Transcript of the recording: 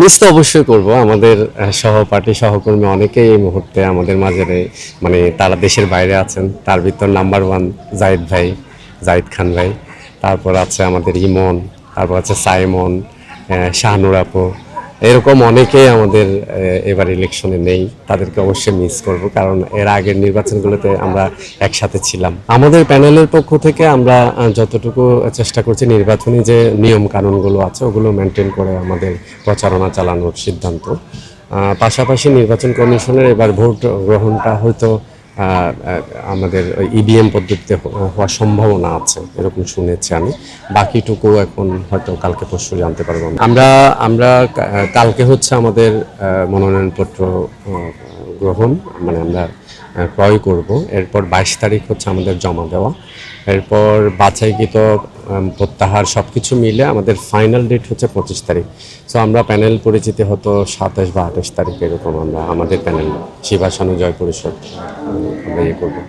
Miss তো অবশ্যই করব। আমাদের সহপাঠী সহকর্মী অনেকেই এই মুহূর্তে আমাদের মাঝে নেই। মানে তারা দেশের বাইরে আছেন। তার ভিতর নাম্বার ওয়ান জাহিদ ভাই, জাহিদ খান ভাই। তারপর আছে আমাদের ইমন, তারপর আছে সাইমন, শাহনুর আপু। এরকম অনেকেই আমাদের এবার ইলেকশনে নেই। তাদেরকে অবশ্যই মিস করব, কারণ এর আগের নির্বাচনগুলোতে আমরা একসাথে ছিলাম। আমাদের প্যানেলের পক্ষ থেকে আমরা যতটুকু চেষ্টা করছি নির্বাচনী যে নিয়ম কানুনগুলো আছে ওগুলো মেনটেন করে আমাদের প্রচারণা চালানোর সিদ্ধান্ত। পাশাপাশি নির্বাচন কমিশনের এবার ভোট গ্রহণটা হয়তো আমাদের ইভিএম পদ্ধতিতে হওয়ার সম্ভাবনা আছে, এরকম শুনেছি আমি। বাকিটুকু এখন হয়তো কালকে পরশু জানতে পারবো। আমরা আমরা কালকে হচ্ছে আমাদের মনোনয়নপত্র গ্রহণ, মানে আমরা ক্রয় করব। এরপর 22 তারিখ হচ্ছে আমাদের জমা দেওয়া। এরপর বাছাইকৃত প্রত্যাহার সব কিছু মিলে আমাদের ফাইনাল ডেট হচ্ছে 25 তারিখ। সো আমরা প্যানেল পরিচিতি হতো 27 বা 28 তারিখ, এরকম আমরা আমাদের প্যানেল শিবাসানু জয় পরিষদ আমরা ইয়ে করবো।